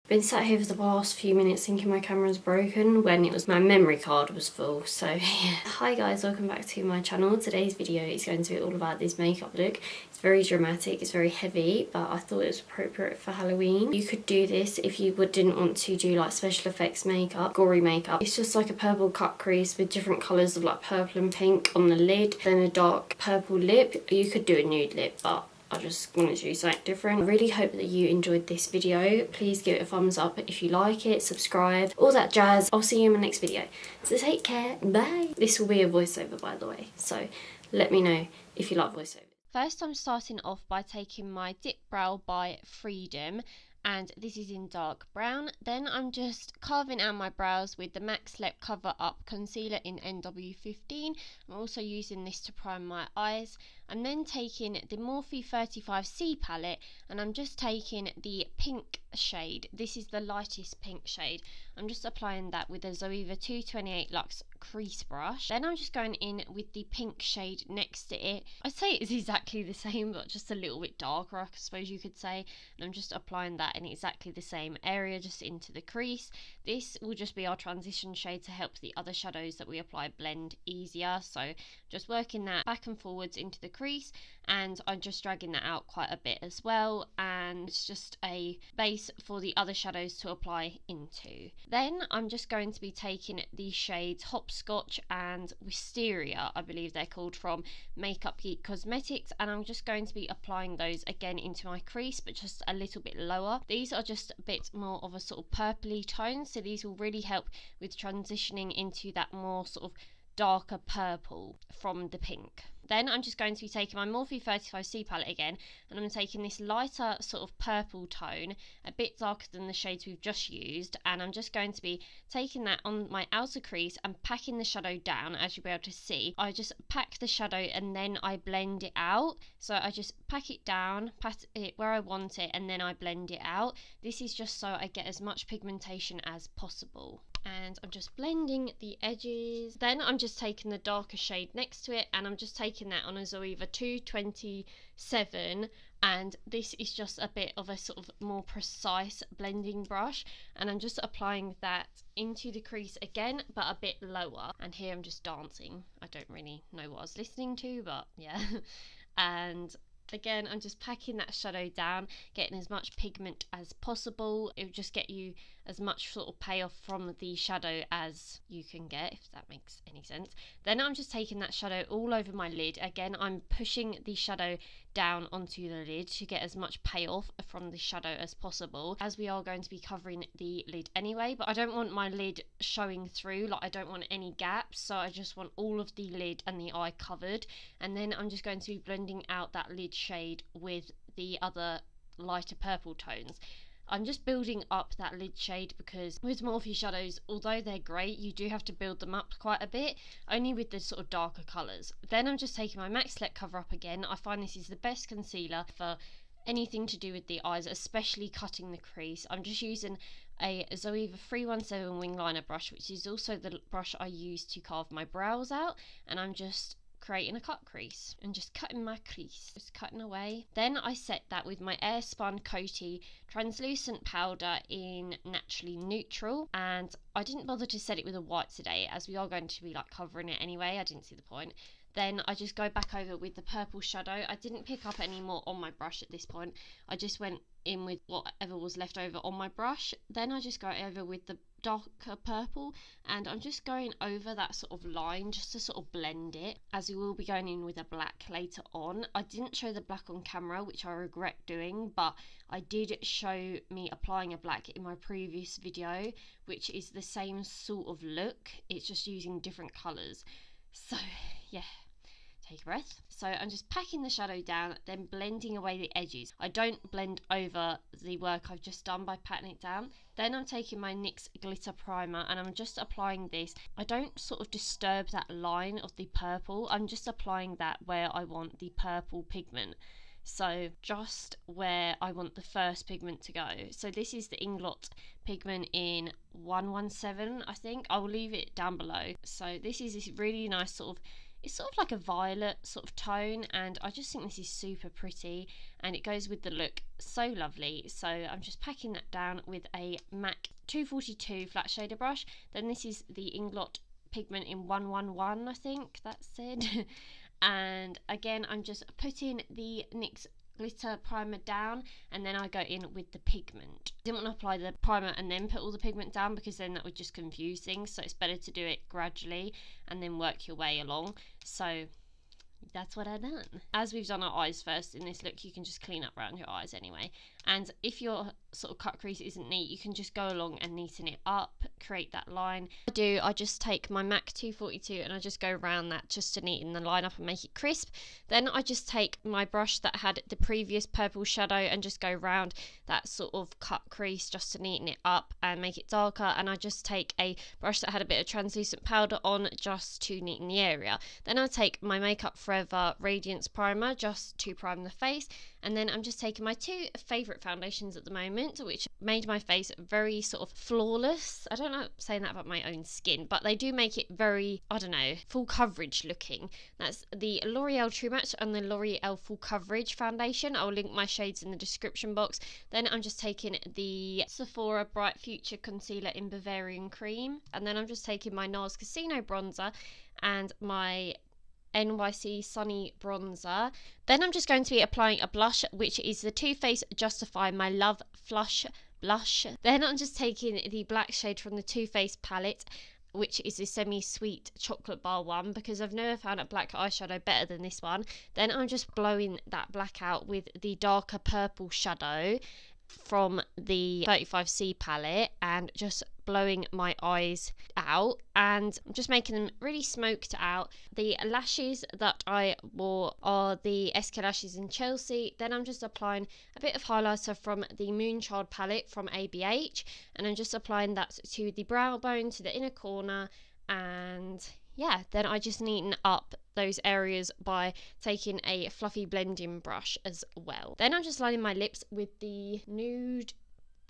Been sat here for the past few minutes thinking my camera's broken when it was my memory card was full, so yeah. Hi guys, welcome back to my channel. Today's video is going to be all about this makeup look. It's very dramatic, it's very heavy, but I thought it was appropriate for Halloween. You could do this if you didn't want to do like special effects makeup, gory makeup. It's just like a purple cut crease with different colours of like purple and pink on the lid, then a dark purple lip. You could do a nude lip, but I just wanted to do something different. I really hope that you enjoyed this video. Please give it a thumbs up if you like it, subscribe, all that jazz. I'll see you in my next video. So take care, bye. This will be a voiceover, by the way, so let me know if you like voiceovers. First, I'm starting off by taking my Dip Brow by Freedom, and this is in dark brown. Then I'm just carving out my brows with the MAC Select Cover Up Concealer in NW15. I'm also using this to prime my eyes. I'm then taking the Morphe 35C palette, and I'm just taking the pink shade. This is the lightest pink shade. I'm just applying that with a Zoeva 228 Luxe crease brush. Then I'm just going in with the pink shade next to it. I'd say it's exactly the same, but just a little bit darker, I suppose you could say. And I'm just applying that in exactly the same area, just into the crease. This will just be our transition shade to help the other shadows that we apply blend easier. So just working that back and forwards into the crease, and I'm just dragging that out quite a bit as well, and it's just a base for the other shadows to apply into. Then I'm just going to be taking the shades Hopscotch and Wisteria, I believe they're called, from Makeup Geek Cosmetics, and I'm just going to be applying those again into my crease, but just a little bit lower. These are just a bit more of a sort of purpley tone, so these will really help with transitioning into that more sort of darker purple from the pink. Then I'm just going to be taking my Morphe 35C palette again, and I'm taking this lighter sort of purple tone, a bit darker than the shades we've just used, and I'm just going to be taking that on my outer crease and packing the shadow down. As you'll be able to see, I just pack the shadow and then I blend it out. So I just pack it down, pat it where I want it, and then I blend it out. This is just so I get as much pigmentation as possible. And I'm just blending the edges. Then I'm just taking the darker shade next to it, and I'm just taking that on a Zoeva 227, and this is just a bit of a sort of more precise blending brush, and I'm just applying that into the crease again, but a bit lower. And here I'm just dancing. I don't really know what I was listening to, but yeah. And again, I'm just packing that shadow down, getting as much pigment as possible. It will just get you as much sort of payoff from the shadow as you can get, if that makes any sense. Then I'm just taking that shadow all over my lid. Again, I'm pushing the shadow down onto the lid to get as much payoff from the shadow as possible, as we are going to be covering the lid anyway. But I don't want my lid showing through, like I don't want any gaps, so I just want all of the lid and the eye covered. And then I'm just going to be blending out that lid shade with the other lighter purple tones. I'm just building up that lid shade because with Morphe shadows, although they're great, you do have to build them up quite a bit, only with the sort of darker colours. Then I'm just taking my MAC Select Cover Up again. I find this is the best concealer for anything to do with the eyes, especially cutting the crease. I'm just using a Zoeva 317 wing liner brush, which is also the brush I use to carve my brows out, and I'm just creating a cut crease and just cutting my crease, just cutting away. Then I set that with my Airspun Coty translucent powder in Naturally Neutral, and I didn't bother to set it with a white today as we are going to be like covering it anyway. I didn't see the point. Then I just go back over with the purple shadow. I didn't pick up any more on my brush at this point. I just went in with whatever was left over on my brush. Then I just go over with the darker purple, and I'm just going over that sort of line just to sort of blend it, as we will be going in with a black later on. I didn't show the black on camera, which I regret doing, but I did show me applying a black in my previous video, which is the same sort of look. It's just using different colours. So yeah, take a breath. So I'm just packing the shadow down, then blending away the edges. I don't blend over the work I've just done by patting it down. Then I'm taking my NYX glitter primer and I'm just applying this. I don't sort of disturb that line of the purple. I'm just applying that where I want the purple pigment. So just where I want the first pigment to go. So this is the Inglot pigment in 117, I think. I will leave it down below. So this is this really nice sort of It's sort of like a violet sort of tone, and I just think this is super pretty and it goes with the look so lovely. So I'm just packing that down with a MAC 242 flat shader brush. Then this is the Inglot pigment in 111, I think that's it. And again, I'm just putting the NYX glitter primer down, and then I go in with the pigment. I didn't want to apply the primer and then put all the pigment down because then that would just confuse things, so it's better to do it gradually and then work your way along. So that's what I done. As we've done our eyes first in this look, you can just clean up around your eyes anyway, and if your sort of cut crease isn't neat, you can just go along and neaten it up, create that line. I just take my MAC 242 and I just go around that just to neaten the line up and make it crisp. Then I just take my brush that had the previous purple shadow and just go around that sort of cut crease just to neaten it up and make it darker, and I just take a brush that had a bit of translucent powder on just to neaten the area. Then I take my Makeup Forever Radiance Primer just to prime the face, and then I'm just taking my two favourite foundations at the moment, which made my face very sort of flawless. I don't like saying that about my own skin, but they do make it very, I don't know, full coverage looking. That's the Loreal True Match and the L'Oreal Full Coverage foundation. I'll link my shades in the description box. Then I'm just taking the Sephora Bright Future Concealer in Bavarian Cream, and then I'm just taking my Nars Casino bronzer and my NYC Sunny bronzer. Then I'm just going to be applying a blush, which is the Too Faced Justify My Love Flush blush. Then I'm just taking the black shade from the Too Faced palette, which is a semi-sweet chocolate bar one, because I've never found a black eyeshadow better than this one. Then I'm just blowing that black out with the darker purple shadow from the 35C palette and just blowing my eyes out and just making them really smoked out. The lashes that I wore are the Sklashes in Chelsea. Then I'm just applying a bit of highlighter from the Moonchild palette from ABH, and I'm just applying that to the brow bone, to the inner corner, and yeah, then I just neaten up those areas by taking a fluffy blending brush as well. Then I'm just lining my lips with the Nude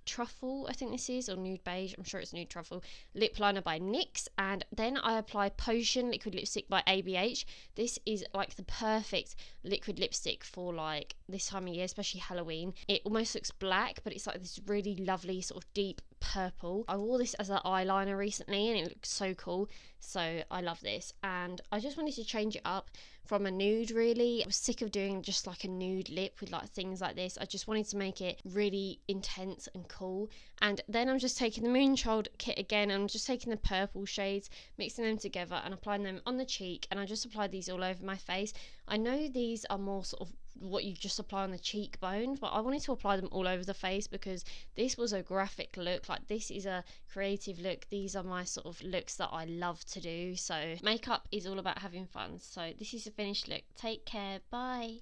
Truffle, I think this is, or Nude Beige, I'm sure it's Nude Truffle, lip liner by NYX, and then I apply Potion liquid lipstick by ABH. This is like the perfect liquid lipstick for like this time of year, especially Halloween. It almost looks black, but it's like this really lovely sort of deep purple. I wore this as an eyeliner recently and it looks so cool, so I love this, and I just wanted to change it up from a nude really. I was sick of doing just like a nude lip with like things like this. I just wanted to make it really intense and cool. And then I'm just taking the Moonchild kit again, and I'm just taking the purple shades, mixing them together and applying them on the cheek, and I just apply these all over my face. I know these are more sort of what you just apply on the cheekbone, but I wanted to apply them all over the face because this was a graphic look, like this is a creative look. These are my sort of looks that I love to do. So makeup is all about having fun. So this is the finished look. Take care, bye.